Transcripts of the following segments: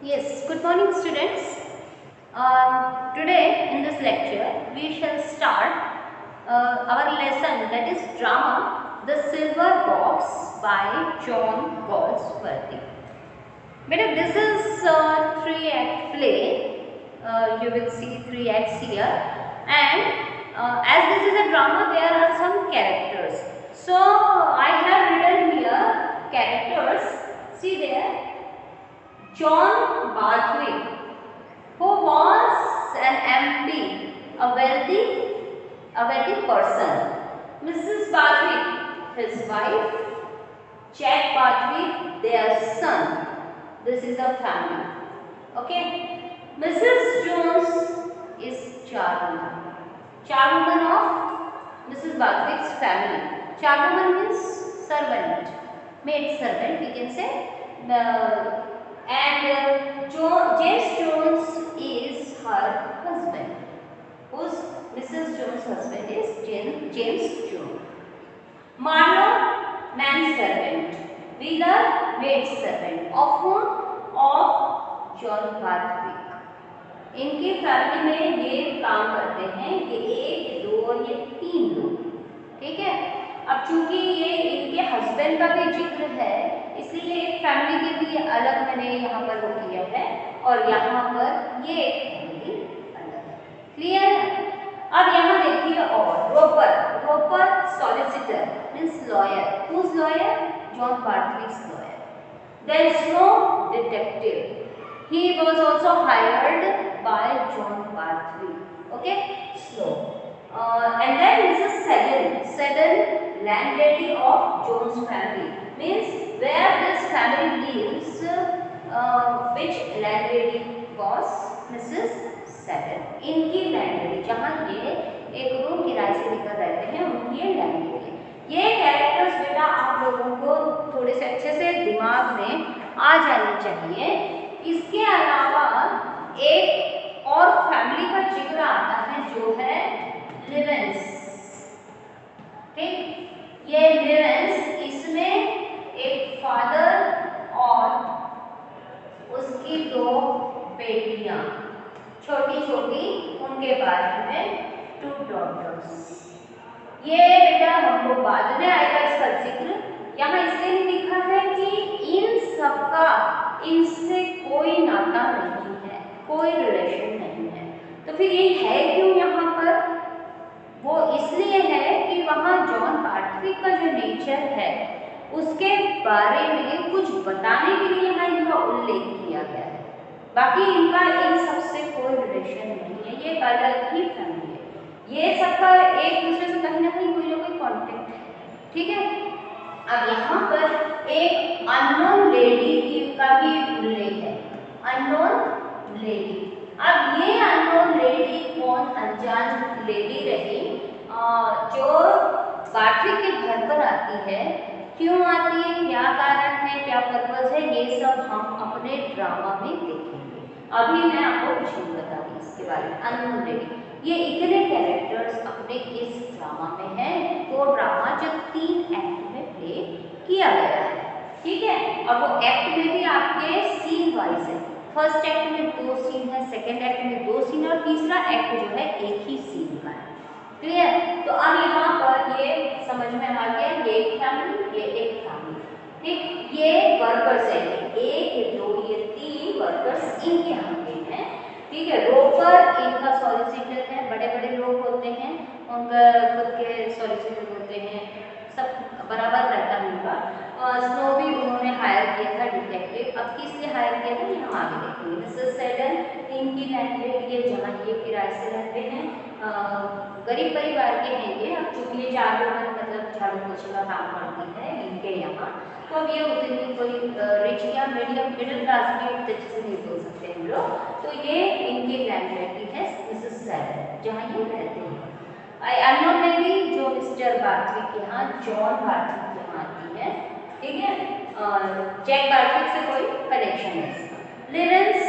Yes, good morning students. Today in this lecture we shall start our lesson, that is drama The Silver Box by John Galsworthy. Madam, this is a 3-act play. You will see 3 acts here, and as this is a drama, there are some characters. So I have written here characters. See there, John Barthwick, who was an MP, a wealthy person. Mrs. Barthwick, his wife. Jack Barthwick, their son. This is a family. Okay. Mrs. Jones is charwoman. Charwoman of Mrs. Barthwick's family. Charwoman means servant, maid servant, we can say. James Jones is her husband. Whose Mrs. Jones' husband is James Jones. Marlowe, manservant. Wheeler, maid servant. Of whom? Of John Barthwick. इनकी family में ये काम करते हैं, ये 1, 2 और ये 3 लोग. ठीक है. अब चूंकि ये इनके हस्बैंड का भी जिक्र है, इसलिए एक फैमिली के भी अलग मैंने यहाँ पर वो किया है और यहाँ पर ये एक फैमिली अलग है. क्लियर है. अब यहाँ देखिए, और Roper solicitor means lawyer. Whose lawyer? John Barthwick's lawyer. Then Snow detective. He was also hired by John Barthwick. Okay, Snow. And then Mrs. Seddon, landlady of Jones family. Means where this family lives, which landlady was Mrs. Seddon. इनकी landlady, जहाँ ये एक room किराए से लेकर रहते हैं, उनकी ये लैंडलेडी. ये कैरेक्टर्स बेटा आप लोगों को थोड़े से अच्छे से दिमाग में आ जाने चाहिए. इसके अलावा एक और फैमिली का जिक्र आता है जो है लिवेंस. ठीक, ये लिवेंस, इसमें एक फादर और उसकी 2 बेटियां छोटी छोटी, उनके बारे में 2 डॉटर्स. ये बेटा हमको बाद में आएगा इसका जिक्र. यहाँ इसलिए लिखा है कि इन सबका इनसे कोई नाता नहीं है, कोई रिलेशन नहीं है. तो फिर ये है क्यों यहाँ पर? वो इसलिए है कि वहाँ जॉन बार्थविक का जो नेचर है उसके बारे में कुछ बताने के लिए यहाँ इनका उल्लेख किया गया है. बाकी इनका इन सबसे कोई रिलेशन नहीं है, ये अलग ही फैमिली है. ये सबका एक दूसरे से कहीं ना कहीं कोई ना कोई कॉन्टेक्ट है. ठीक है. अब यहाँ पर एक अननोन लेडी का भी उल्लेख है. Unknown lady. अब ये अननोन लेडी कौन? अनजान लेडी रही जो बार्थविक के घर पर आती है. क्यों आती है, क्या कारण है, क्या पर्पस है, ये सब हम अपने ड्रामा में देखेंगे. अभी मैं आपको कुछ नहीं बता रही इसके बारे में. अननोन लेडी, ये इतने कैरेक्टर्स अपने इस ड्रामा में हैं. तो ड्रामा जो 3 एक्ट में प्ले किया गया है. ठीक है. और वो एक्ट में भी आपके सीन वाइज है. फर्स्ट एक्ट में 2 सीन है, सेकेंड एक्ट में 2 सीन और तीसरा एक्ट जो है एक ही सीन का है. क्लियर. तो अब यहाँ पर ये समझ में आ गया, ये एक फैमिली, ये एक फैमिली. ठीक. ये वर्कर्स है, 1, 2, ये 3 वर्कर्स इनके यहाँ पे हैं. ठीक है. रोपर इनका सॉलिसिटर है. बड़े बड़े लोग होते हैं, उनका खुद के सॉलिसिटर होते हैं, सब बराबर रहता है उनका. स्नो भी उन्होंने हायर किया था डिटेक्टिव. अब किस लिए हायर किया था ये हम आगे देखेंगे. मिसेस सेडन इनकी लैंडलेडी है, जहाँ ये किराए से रहते हैं. गरीब परिवार के हैं ये. अब चूंकि ये 4 लोग मतलब झाड़ू पोछे का काम करती है इनके यहाँ, तो अब ये उतनी कोई रिच या मिडिल क्लास में अच्छे से नहीं बोल सकते हम लोग. तो ये इनकी लैंडलेडी है मिसेस सेडन, जहाँ ये रहते हैं. अननोन लेडी जो मिस्टर बार्थविक के यहाँ, जॉन बार्थविक के यहाँ आती है. ठीक है. जैक बार्थविक से कोई कनेक्शन नहीं इसका. लिवेंस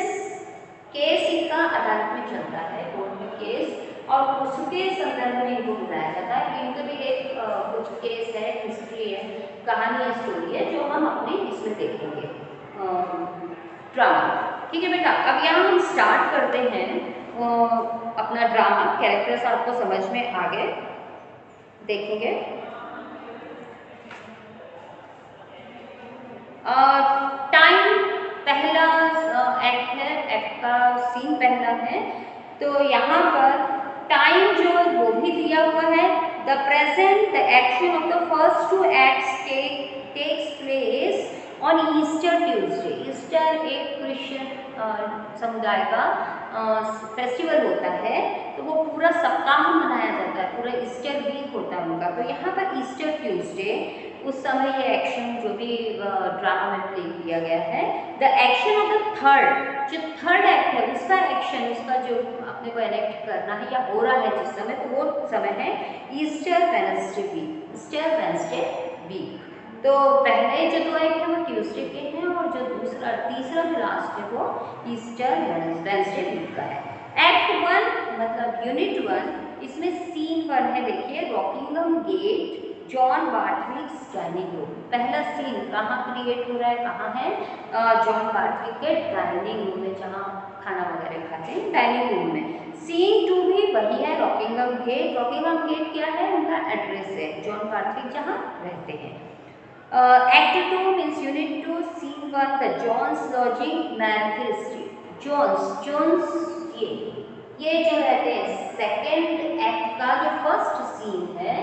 केस इनका अदालत में चलता है, कोर्ट में केस, और उसके संदर्भ में इनको बुलाया जाता है. इनका भी एक कुछ केस है, हिस्ट्री है, कहानी है, स्टोरी है, जो हम अपने इसमें देखेंगे ड्रामा. ठीक है बेटा, अब यहाँ हम स्टार्ट करते हैं अपना ड्रामा। कैरेक्टर्स आपको समझ में आ गए, देखेंगे। टाइम पहला एक्ट है, एक्ट का सीन पहला है। तो यहाँ पर टाइम जो वो भी दिया हुआ है। The present the action of the first two acts takes place on Easter Tuesday. Easter एक क्रिश्चियन समुदाय का फेस्टिवल होता है, तो वो पूरा सप्ताह मनाया जाता है, पूरा ईस्टर वीक होता है उनका। तो यहाँ पर ईस्टर ट्यूसडे उस समय ये एक्शन जो भी ड्रामा में प्ले किया गया है। The action of the third, जो थर्ड एक्ट है उसका एक्शन, उसका जो अपने को एनेक्ट करना है या हो रहा है जिस समय, तो वो समय है Easter Wednesday week. Easter Wednesday week. तो पहले जो दो एक्ट है वो ट्यूसडे के हैं, और जो तीसरा जो लास्ट है वो ईस्टर वेडनेसडे वीक का है। एक्ट 1 मतलब यूनिट 1, इसमें सीन 1 है। देखिए, रॉकिंगम गेट, जॉन बार्थविक्स डाइनिंग रूम। पहला सीन कहाँ क्रिएट हो रहा है, कहाँ है? जॉन बार्थविक के डाइनिंग रूम में, जहाँ खाना वगैरह खाते हैं, डाइनिंग रूम में। सीन 2 भी वही है, रॉकिंगम गेट। रॉकिंगम गेट क्या है? उनका एड्रेस है, जॉन बार्थविक जहाँ रहते हैं। Act 2 means unit 2, scene 1 the Jones's lodging, Merthyr Street. Jones ये जो रहते हैं, सेकेंड एक्ट का जो फर्स्ट सीन है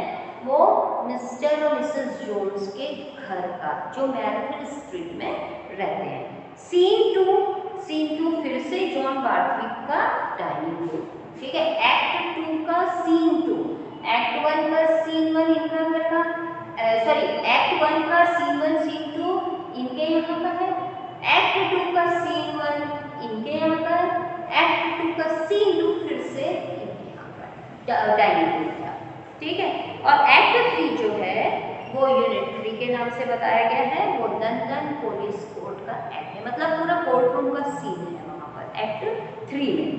वो मिस्टर और मिसेस जोन्स के घर का, जो मैरथिल स्ट्रीट में रहते हैं। सीन 2 फिर से जॉन बार्थविक का डाइनिंग रूम। ठीक है। एक्ट 2 का सीन 2, एक्ट 1 का सीन 1 इनका घर का, सॉरी, एक्ट 1 का सीन 1 सीन 2 इनके यहाँ का है। एक्ट 2 का सीन 1 इनके यहाँ का है। एक्ट 2 का सीन 2 फिर से इनके यहाँ का डाइनिंग रूम का। ठीक है। और एक्ट 3 जो है वो यूनिट 3 के नाम से बताया गया है, वो लंदन पुलिस कोर्ट का एक्ट है, मतलब पूरा कोर्ट रूम का सीन है वहाँ पर एक्ट 3 में।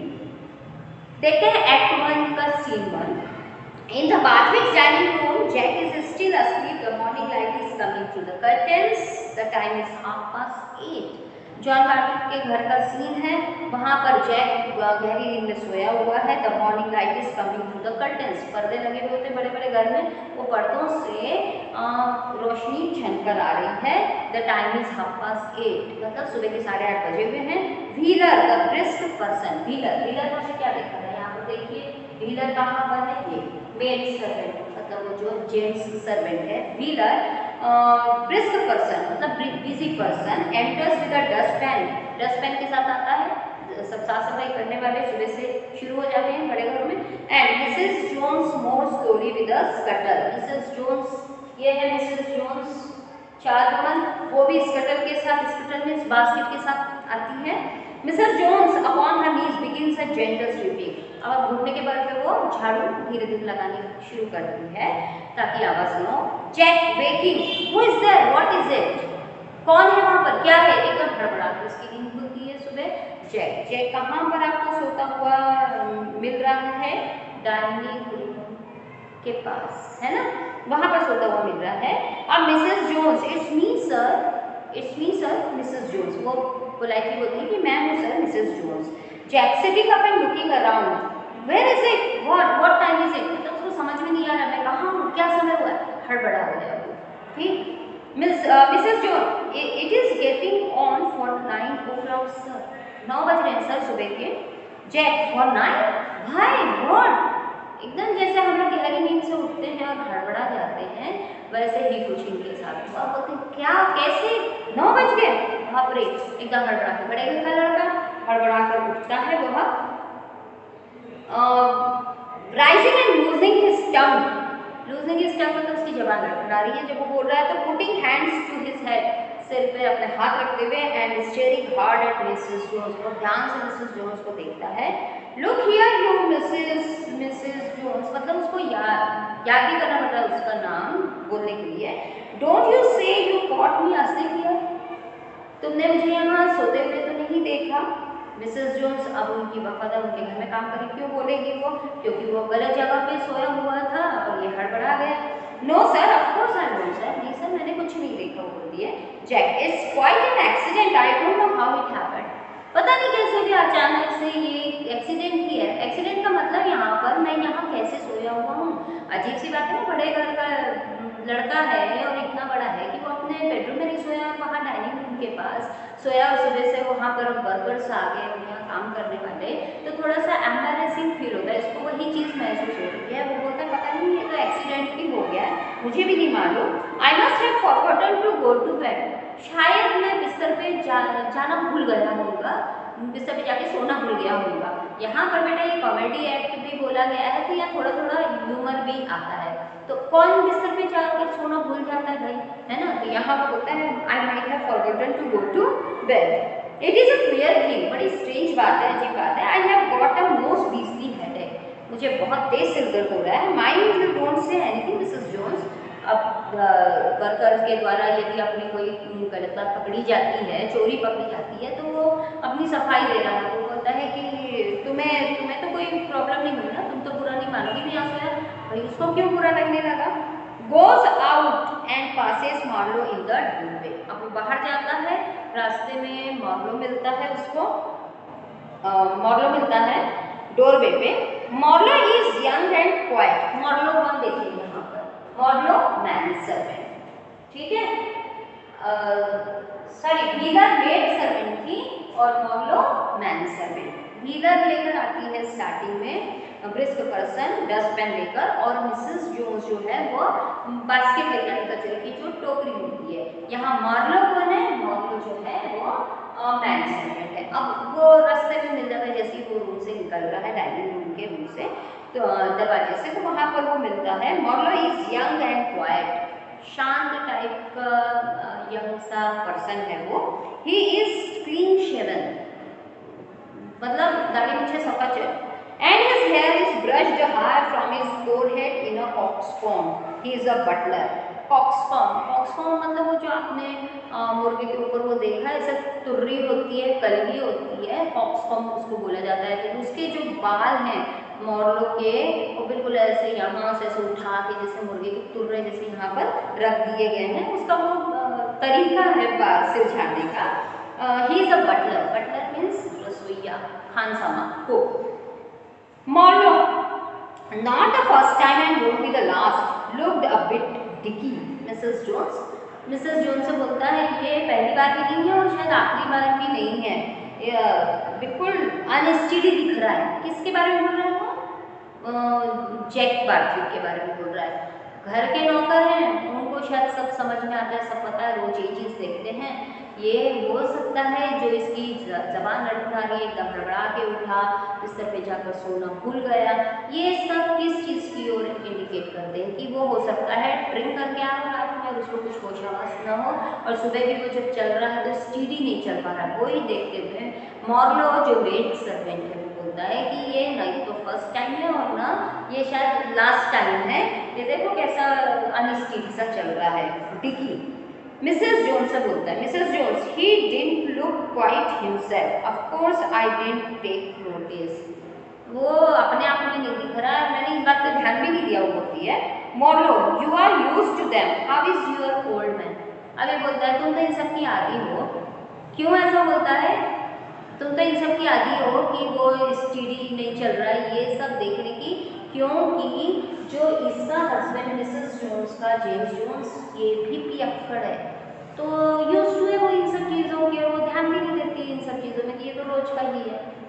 देखते हैं एक्ट 1 का scene 1। In the Bartwick's dining room, Jack is still asleep. The morning light is coming through the curtains. The time is 8:30. John Barthwick के घर का सीन है, वहाँ पर जैक गहरी नींद में सोया हुआ है। The morning light is coming through the curtains, पर्दे लगे हुए होते बड़े बड़े घर में, वो पर्दों से रोशनी झनकर आ रही है। द टाइम इज 8:30, मतलब सुबह के 8:30 बजे हुए हैं। Wheeler the brisk person, wheeler से क्या देखा है यहाँ पर? देखिए व्हीलर कहाँ पर है? ये मेल सर्वेंट, मतलब वो जो जेंट्स सर्वेंट है। व्हीलर ब्रिस्क पर्सन मतलब busy person enters with a dustpan के साथ आता है। सब साफ सफाई करने वाले सुबह से शुरू हो जाते हैं बड़े घरों में। And Mrs Jones more slowly with a scuttle. Mrs Jones, ये है मिसेस जोन्स चारवमन, वो भी स्कटल के साथ, स्कटल में बास्केट के साथ आती है। Mrs Jones upon her knees begins a gentle sweeping. अब घूमने के बाद वो झाड़ू धीरे धीरे लगानी शुरू करती है ताकि आवाज न हो। Jack waking, who is there, what is it, कौन है वहां पर, क्या है? एकदम हड़बड़ा के उसकी नींद खुलती है सुबह। जैक कहाँ पर आपको सोता हुआ मिल रहा है? डाइनिंग रूम के पास, है ना, वहां पर सोता हुआ मिल रहा है। अब Mrs Jones, it's me sir Mrs Jones, वो पोलाइटली बोलती है कि मैं हूँ sir Mrs Jones. Jack sitting up and looking around, where is it, what time is it, मतलब उसको समझ में नहीं आ रहा मैं कहाँ हूँ, क्या समय हुआ है, हड़बड़ा हो जाएगा वो। ठीक। Mrs zone, it is getting on for 9 o'clock sir, 9 बज रहे हैं सर सुबह के। जैक, फॉर 9, भाई व्हाट, एकदम जैसे हम लोग गहरी नींद से उठते हैं और हड़बड़ा जाते हैं, वैसे ही कुछ इनके साथ हुआ। बोलते क्या, कैसे 9 बज गए, बाप रे, एकदम हड़बड़ा के, बड़े घर का लड़का हड़बड़ा कर उठता है वह। राइजिंग एंड लूजिंग हिज टंग, मतलब उसकी जबान लड़खड़ा रही है जब वो बोल रहा है। तो putting hands to his head, सिर पे अपने हाथ रखते हुए, and staring hard at Mrs Jones, और ध्यान से मिसेस जोन्स को देखता है। Look here you Mrs Jones, मतलब उसको याद भी करना पड़ता है उसका नाम बोलने के लिए। डोंट यू से you caught me asleep here, तुमने मुझे यहाँ सोते हुए तो नहीं देखा। मिसेस जोन्स अब उनकी वफादार उनके घर में काम करी, क्यों बोलेगी वो, क्योंकि वो गलत जगह पे सोया हुआ था और ये हड़बड़ा गया। No sir, of course I don't sir, नहीं सर मैंने कुछ नहीं देखा, वो बोलती है। Jack, it's quite an accident, I don't know how it happened, पता नहीं कैसे भी अचानक से ये एक्सीडेंट ही है। एक्सीडेंट का मतलब यहाँ पर मैं यहाँ कैसे सोया हुआ हूँ। अजीब सी बात है ना, बड़े घर का लड़का है और इतना बड़ा है कि वो अपने बेडरूम में नहीं सोया, वहाँ डाइनिंग रूम के पास सोया और सुबह से वहाँ पर वर्कर्स आ गए और यहाँ काम करने वाले, तो थोड़ा सा एम्बैरेसिंग फील होता है। इसको वही चीज़ महसूस हो रही है। वो बोलता है पता नहीं ये तो एक्सीडेंट ही हो गया है, मुझे भी नहीं मालूम। I must have forgotten to go to bed. शायद मैं बिस्तर पे जाना भूल गया होऊंगा, बिस्तर पे जाके सोना भूल गया होऊंगा। यहाँ पर बेटा ये कॉमेडी एक्ट भी बोला गया है, तो यहाँ थोड़ा थोड़ा ह्यूमर भी आता है। तो कौन बिस्तर पे जाकर सोना भूल जाता है भाई, है ना। तो यहाँ पर होता है I might have forgotten to go to bed. It is a queer thing, बड़ी स्ट्रेंज बात है, अजीब बात है। I have got a most beastly headache, मुझे बहुत तेज सिर दर्द हो रहा है। Mind you don't say anything Mrs Jones. अब वर्कर्स के द्वारा यदि अपनी कोई गलती पकड़ी जाती है, चोरी पकड़ी जाती है, तो वो अपनी सफाई दे रहा है। वो बोलता है कि तुम्हें तो कोई प्रॉब्लम नहीं हुई ना, तुम तो बुरा नहीं मानोगी मैं यहाँ सोया। भाई उसको क्यों बुरा लगने लगा। Goes out and passes Marlow in the doorway. अब वो बाहर जाता है, रास्ते में मार्लो मिलता है उसको, मार्लो मिलता है डोरवे पे। Marlow is young and quiet. Marlow कौन देखेंगे यहाँ पर, मार्लो मैन सर्वेंट, ठीक है। सॉरी, व्हीलर मेड सर्वेंट थी और मार्लो मैन सर्वेंट। व्हीलर लेकर आती है स्टार्टिंग में, ब्रिस्क पर्सन डस्टबिन लेकर, और मिसेस जोन्स जो है वो बास्केट लेकर कचरे की जो टोकरी होती है। यहाँ मार्लो कौन है, मार्लो जो है वो मैन सर्वेंट है। अब वो रास्ते में मिल जाता है, जैसे ही वो रूम से निकल रहा है, डाइनिंग रूम के रूम से, तो दरवाजे से, तो वहाँ पर वो मिलता है। Marlow is young and quiet, शांत टाइप का यंग सा पर्सन है वो। ही इज क्लीन शेवन, मतलब दाढ़ी मूंछें सफाच है। And his hair is brushed high from his forehead in a coxcomb. He is a butler. Coxcomb, coxcomb मतलब वो जो आपने मुर्गे के ऊपर वो देखा है, ऐसे तुर्री होती है, कलगी होती है, कॉक्सकॉम उसको बोला जाता है। तो उसके जो बाल हैं मोरलो के, वो बिल्कुल ऐसे यहाँ से ऐसे उठा के जैसे मुर्गे के तुर्रे जैसे यहाँ पर रख दिए गए हैं। उसका वो तरीका है बाल सिर झाड़ने का। He is a butler. Butler means रसोईया, खानसामा, cook. Marlo, not the first time and won't be the last, looked a bit dicky. Mrs. Jones, Mrs. Jones से बोलता है ये पहली बार भी नहीं है और शायद आखिरी बार भी नहीं है। बिल्कुल अनस्टीडी दिख रहा है। किसके बारे में बोल रहा है वो? जैक बार्थी के बारे में बोल रहा है। घर के नौकर हैं, उनको शायद सब समझ में आता है, सब पता है, रोज ये चीज़ देखते हैं। ये हो सकता है जो इसकी जबान लड़खड़ा रही है, एकदम घबरा के उठा, बिस्तर पे जाकर सोना भूल गया। ये सब किस चीज़ की ओर इंडिकेट करते हैं कि वो हो सकता है ड्रिंक करके आ रहा रात में और उसको कुछ होश ना हो, और सुबह भी वो जब चल रहा है तो स्टीडी नहीं चल पा रहा। वही देखते हुए मॉर्लो जो मेड सर्वेंट है वो बोलता है कि ये नहीं तो फर्स्ट टाइम है और ना ये शायद लास्ट टाइम है। ये देखो कैसा अनस्टीडी सा चल रहा है, डिकी। मिसेस जोन्स से बोलता है, Mrs Jones, he didn't look quite himself. Of course I didn't take notice. वो अपने आप में नहीं दिख रहा है, मैंने इस बात का ध्यान भी नहीं दिया। वो बोलती है, मॉर्लो, you are used to them. How is your old man? अब ये बोलता है तुम तो इन सब की आदी हो। क्यों ऐसा बोलता है? तुम तो इन सब की आदी हो कि वो स्टीडी नहीं चल रहा है, ये सब देखने की, क्योंकि जो इसका हस्बैंड मिसेस जोन्स का, जेम्स जोन्स, ये भी पियक्कड़ है, तो यूज्ड टू है वो इन सब चीज़ों के, वो ध्यान भी नहीं देती इन सब चीज़ों में कि ये तो रोज का ही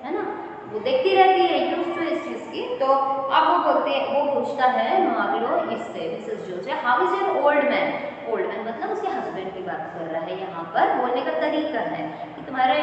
है ना, वो देखती रहती है, यूज्ड टू इस चीज़ की। तो अब वो बोलते हैं, वो पूछता है मार्लो इससे, मिसेस जोन्स से, how is your old man? Old man मतलब उसके हस्बैंड की बात कर रहा है। यहाँ पर बोलने का तरीका है कि तुम्हारा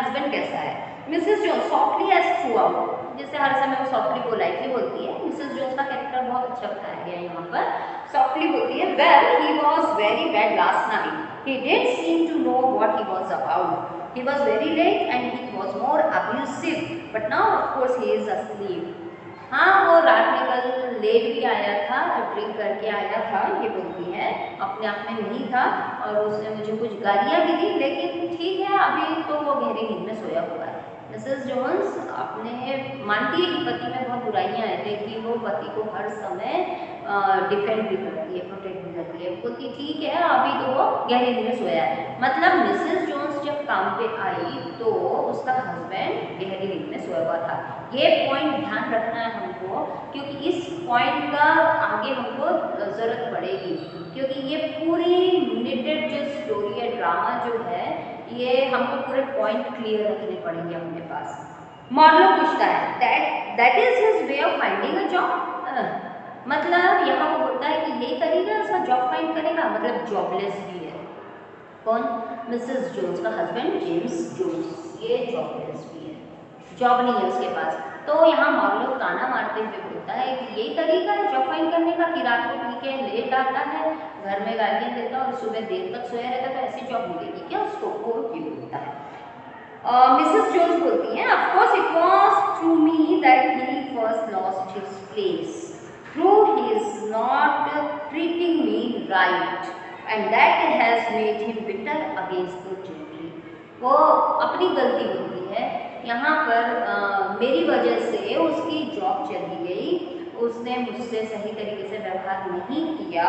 हस्बैंड कैसा है। Mrs Jones softly as throughout, जैसे हर समय वो सॉफ्टली पोलाइटली बोलती है। मिसेस जोन्स का कैरेक्टर बहुत अच्छा बताया गया है यहाँ पर, सॉफ्टली बोलती है। Well he was very bad last night, he did seem to know what he was about. He was very late and he was more abusive, but now of course he is asleep. हाँ, वो रात में कल late भी आया था, drink करके आया था, ये बोलती है, अपने आप में नहीं था, और उसने मुझे कुछ गालियाँ भी दी, लेकिन ठीक है अभी तो वो गहरी नींद में सोया हुआ है। मिसेस जोन्स अपने मानती है कि पति में बहुत बुराइयां हैं, लेकिन वो पति को हर समय डिफेंड भी करती है, प्रोटेक्ट भी करती है। बोलती ठीक है अभी तो वो गहरी नींद में सोया है। मतलब मिसेस जोन्स जब काम पे आई तो उसका हस्बैंड गहरी नींद में सोया हुआ था। ये पॉइंट ध्यान रखना है हमको, क्योंकि इस पॉइंट का आगे हमको ज़रूरत पड़ेगी, क्योंकि ये पूरी निटेड जो स्टोरी है, ड्रामा जो है, ये हमको पूरे पॉइंट क्लियर रखने पड़ेंगे अपने पास। मॉर्लो पूछता है that is his way of finding a job, मतलब यहाँ वो बोलता है कि यही तरीका है उसका जॉब फाइंड करने का, मतलब जॉबलेस भी है। कौन? मिसेस जोन्स का हस्बैंड जेम्स जोन्स, ये जॉबलेस भी है, जॉब नहीं है उसके पास। तो यहाँ मॉर्लो ताना मारते हुए बोलता है कि यही तरीका है जॉब फाइंड करने का कि रात को पी के लेट आता है, घर में गालियाँ देता और सुबह देर तक सोया रहता, तो ऐसी जॉब मिलेगी क्या उसको? वो ये बोलता है। मिसेस जोन्स बोलती हैं, of course it was through me that he first lost his place, through his not treating me right and that has made him bitter against the gently. वो अपनी गलती होती है यहाँ पर, मेरी वजह से उसकी जॉब चली गई, उसने मुझसे सही तरीके से व्यवहार नहीं किया,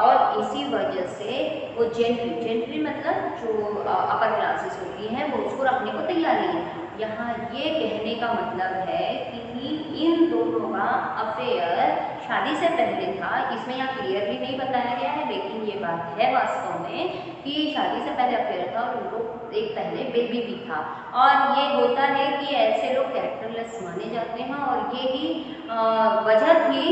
और इसी वजह से वो जेंटली मतलब जो अपर क्लासेस होती हैं वो उसको रखने को तैयार नहीं है। यहाँ ये कहने का मतलब है कि इन दोनों का अफेयर शादी से पहले था। इसमें यहाँ क्लियरली नहीं बताया गया है, लेकिन ये बात है वास्तव में कि शादी से पहले अफेयर था और उनको एक पहले बेबी भी था। और ये होता है कि ऐसे लोग कैरेक्टरलेस माने जाते हैं, और ये ही वजह थी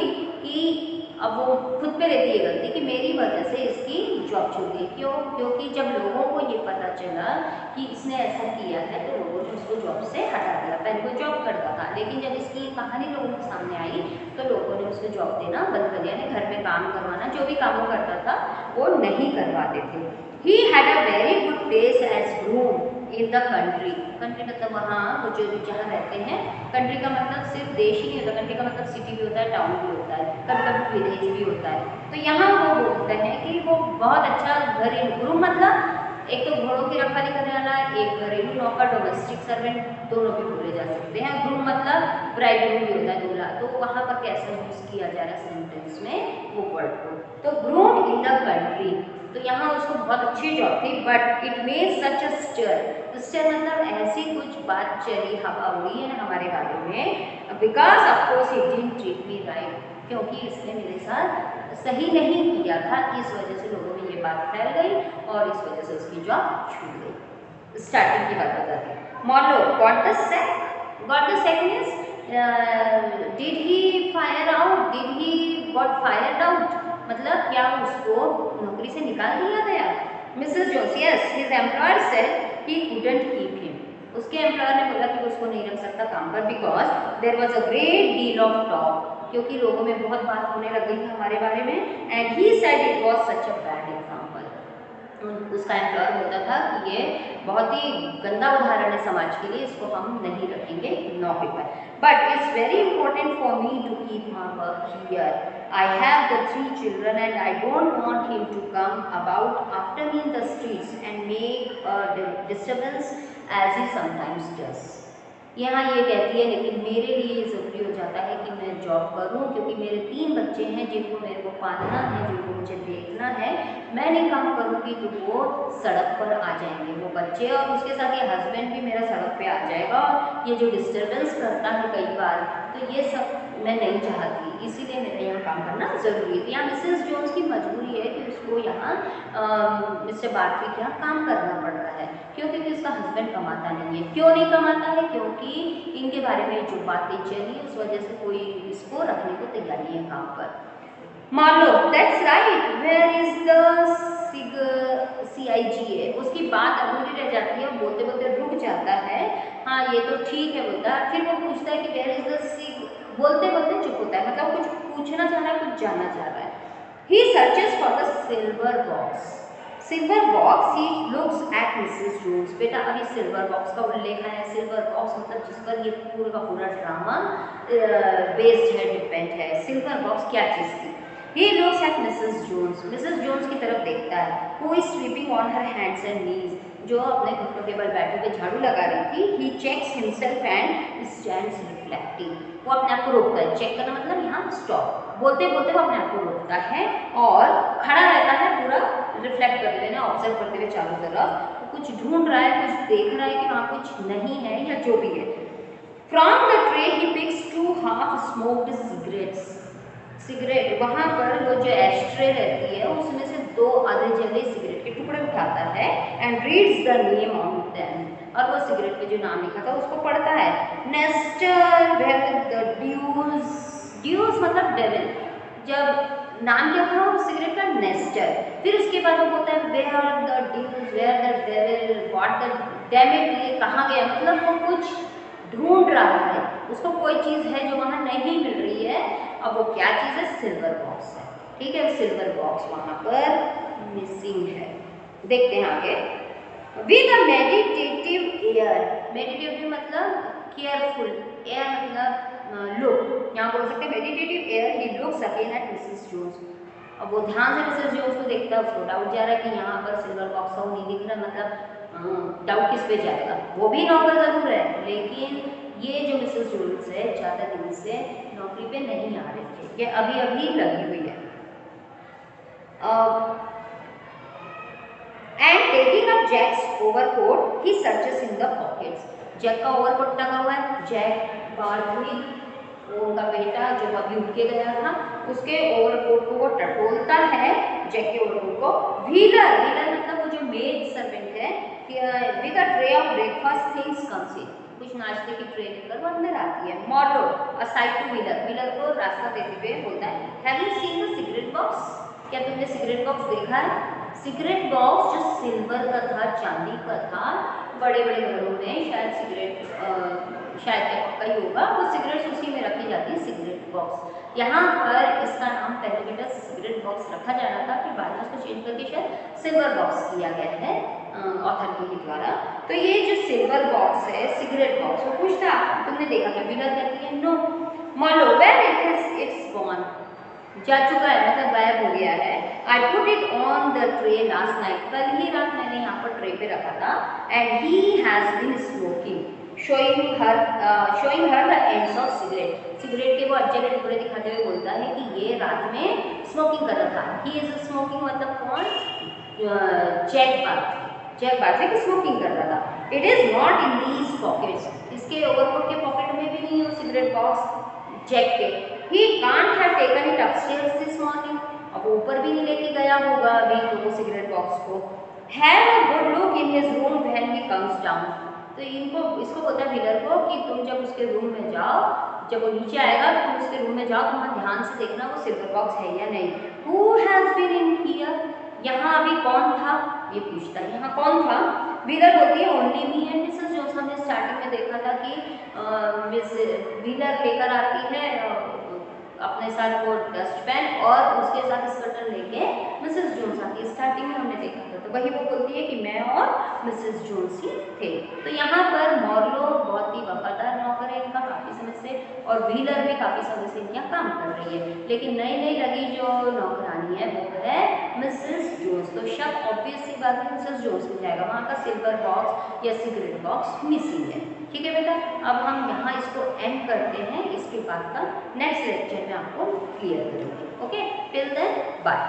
कि अब वो खुद पे लेती है गलती कि मेरी वजह से इसकी जॉब छूट गई। क्यों? क्योंकि जब लोगों को ये पता चला कि इसने ऐसा किया है तो लोगों ने उसको जॉब से हटा दिया। पहले वो जॉब करता था, लेकिन जब इसकी कहानी लोगों के सामने आई तो लोगों ने उसको जॉब देना बंद कर दिया, यानी घर में काम करवाना, जो भी काम वो करता था वो नहीं करवाते थे। He had a very good place as groom in the country. Country मतलब वहाँ वो जो जहाँ रहते हैं। कंट्री का मतलब सिर्फ देश ही नहीं होता, कंट्री का मतलब सिटी भी होता है, टाउन भी होता है, कभी कभी विलेज भी होता है। तो यहाँ वो बोलते हैं कि वो बहुत अच्छा घरेलू ग्रूम, मतलब एक तो घोड़ों की रखवाली करने वाला, एक घरेलू नौकर, डोमेस्टिक सर्वेंट, दोनों भी बोले जा सकते हैं। ग्रूम मतलब ब्राइडग्रूम भी होता है, दूल्हा। तो वहाँ पर कैसे यूज किया जा रहा है सेंटेंस में वो वर्ड को, तो ग्रूम इन द कंट्री। तो यहाँ उसको बहुत अच्छी जॉब थी, but it made such a stir मतलब ऐसी कुछ बात चली, हवा उड़ी है ना हमारे बारे में, because of course he didn't treat me right, क्योंकि इसने मेरे साथ सही नहीं किया था, इस वजह से लोगों में ये बात फैल गई और इस वजह से उसकी जॉब छूट गई। स्टार्टिंग की बात बताते हैं। Marlow got the sack means did he fire out, did he got fired out, मतलब क्या उसको नौकरी से निकाल दिया गया? Mrs Jones, yes, his employer said he couldn't keep him, उसके एम्प्लॉयर ने बोला कि उसको नहीं रख सकता काम पर, because there was a great deal of talk, क्योंकि लोगों में बहुत बात होने लग गई थी हमारे बारे में, and he said it was such a bad example. उसका एम्प्लॉयर बोलता था कि ये बहुत ही गंदा उदाहरण है समाज के लिए, इसको हम नहीं रखेंगे नौकरी पर। But it's very important for me to keep my work here, I have the 3 children and I don't want him to come about after me in the streets and make a disturbance as he sometimes does. यहाँ ये कहती है लेकिन मेरे लिए ज़रूरी हो जाता है कि मैं जॉब करूँ, क्योंकि मेरे 3 बच्चे हैं जिनको मेरे को पालना है, जिनको मुझे देखना है। मैं नहीं काम करूँगी तो वो सड़क पर आ जाएंगे वो बच्चे, और उसके साथ ये हस्बैंड भी मेरा सड़क पे आ जाएगा, और ये जो डिस्टर्बेंस करता है कई बार, तो ये सब मैं नहीं चाहती, इसीलिए मेरे यहाँ काम करना ज़रूरी है। यहाँ मिसेस जोन्स की मजबूरी है कि उसको यहाँ मिस्टर बार्टली के यहाँ काम करना पड़ रहा है, क्योंकि उसका हस्बैंड कमाता नहीं है। क्यों नहीं कमाता है? क्योंकि इनके बारे में जो बातें चली उस वजह से कोई इसको रखने को तैयार नहीं है काम पर। Marlow, that's right, where is the CIGA, उसकी बात अधूरी रह जाती है, बोलते बोलते रुक जाता है। हाँ ये तो ठीक है बोलता है, फिर वो पूछता है कि वेयर इज द सिग, बोलते बोलते चुप होता है, मतलब कुछ पूछना चाह रहा है, कुछ जानना चाह रहा है। He searches for the silver box, silver box, he looks at Mrs Jones. बेटा अभी सिल्वर बॉक्स का उल्लेख है, सिल्वर बॉक्स मतलब जिस पर ये पूरा का पूरा ड्रामा बेस्ड है, डिपेंड है। सिल्वर बॉक्स क्या चीज़ थी? He looks at Mrs. Jones. Mrs. Jones की तरफ देखता है. Who is sweeping on her hands and knees. जो अपने घुटनों के बल बैठे हुए झाड़ू लगा रही थी. He checks himself and stands reflecting. वो अपने आप को रोकता है. चेक करना मतलब यहाँ स्टॉप. बोलते बोलते वो अपने आप को रोकता है और खड़ा रहता है पूरा रिफ्लेक्ट करते हुए, ऑब्जर्व करते हुए चारों तरफ. कुछ ढूंढ रहा है, कुछ देख रहा है कि वहाँ कुछ नहीं है या जो भी है. From the tray he picks 2 half-smoked cigarettes. Cigarette वहाँ पर वो जो एस्ट्रे रहती है उसमें से 2 आधे जले सिगरेट के टुकड़े उठाता है and reads the name on them. और वो सिगरेट पे जो नाम लिखा था उसको पढ़ता है. नेस्टर वेयर द ड्यूज मतलब डेविल. जब नाम क्या था उस सिगरेट का? नेस्टर. फिर उसके बाद वो बोलता है where the deuce where the devil what the damn it. ये कहाँ गया? मतलब वो कुछ ढूंढ रहा है, उसको कोई चीज़ है जो वहाँ नहीं मिल रही है. अब वो क्या चीज़ है? सिल्वर बॉक्स है. ठीक है, सिल्वर बॉक्स वहाँ पर मिसिंग है. देखते हैं आगे. With a meditative air. Meditative मतलब केयरफुल, एयर मतलब लुक. यहाँ बोल सकते हैं meditative air he looks again at Mrs Jones. अब वो ध्यान से मिसेस जोन्स को देखता है. उसको डाउट जा रहा है कि यहाँ पर सिल्वर बॉक्स हो नहीं दिख रहा, मतलब डाउट किस पे जाएगा? वो भी नौकर ज़रूर है, लेकिन ये जो मिसेस जोन्स है ज़्यादा दिन से नौकरी पे नहीं आ रही है, ये अभी अभी लगी हुई है. And taking up Jack's overcoat he searches in the pockets. Jack का ओवरकोट टंगा हुआ है. जैक बारबरी उनका बेटा जो अभी उठ के गया था उसके ओवरकोट को वो टटोलता है. जैक के ओवरकोट को. व्हीलर मतलब वो जो मेड सर्वेंट है, with a tray of breakfast things comes in. कुछ नाश्ते की ट्रे लेकर वो अंदर आती है. मॉडो असाइड टू व्हीलर को रास्ता देते हुए बोलता है have you seen the cigarette box. क्या तुमने सिगरेट बॉक्स देखा है? सिगरेट बॉक्स जो सिल्वर का था, चांदी का था, बड़े बड़े घरों में शायद सिगरेट शायद क्या पक्का ही होगा, वो सिगरेट्स उसी में रखी जाती है, सिगरेट बॉक्स. यहाँ पर इसका नाम पहले बेटा सिगरेट बॉक्स रखा जाना था, फिर बाद में उसको चेंज करके शायद सिल्वर बॉक्स किया गया है ऑथर के द्वारा. तो ये जो सिल्वर बॉक्स है, सिगरेट बॉक्स, वो पूछता तुमने देखा क्या? व्हीलर कहती है no. Marlowe where it's gone. जा चुका है मतलब गायब हो गया है. I put it on the tray last night. कल ही रात मैंने यहाँ पर ट्रे पे रखा था. And he has been smoking. showing her the ends of cigarette. Cigarette के वो अच्छे के टुकड़े दिखाते हुए बोलता है कि ये रात में स्मोकिंग कर रहा था. ही इज स्मोकिंग मतलब कौन? जैक बार्थली की स्मोकिंग कर रहा था. It is not in these pockets. इसके ओवरकोट के पॉकेट में भी नहीं है वो सिगरेट बॉक्स जैक के. He can't have taken it upstairs this morning. अब ऊपर भी नहीं लेके गया होगा अभी तो वो सिगरेट बॉक्स को. Have a good look in his room when he comes down. तो इसको बोलता है व्हीलर को कि तुम जब उसके रूम में जाओ, जब वो नीचे आएगा तो तुम उसके रूम में जाओ, तुम ध्यान से देखना वो सिल्वर बॉक्स है या नहीं. Who has been in here. यहाँ अभी कौन था ये पूछता है. यहाँ कौन था? व्हीलर बोलती है only me and Mrs Jones. हमने स्टार्टिंग में देखा था कि मिस व्हीलर लेकर आती है अपने साथ वो डस्टपैन और उसके साथ स्वेटर लेके मिसेस जोन्स आती है. स्टार्टिंग में हमने देखा था, तो वही वो बोलती है कि मैं और मिसेस जोन्स ही थे. तो यहाँ पर मॉर्लो बहुत ही वफादार नौकर है इनका काफ़ी समय से, और व्हीलर भी काफ़ी समय से इनका काम कर रही है. लेकिन नई नई लगी जो नौकरानी है वो है मिसेस जोन्स. तो शक ऑब्वियस सी बात है मिसेस जोन्स में जाएगा. वहाँ का सिल्वर बॉक्स या सिगरेट बॉक्स मिसिंग है. ठीक है बेटा, अब हम यहाँ इसको एंड करते हैं. इसके बाद का नेक्स्ट लेक्चर में आपको क्लियर करेंगे. Okay, till then bye.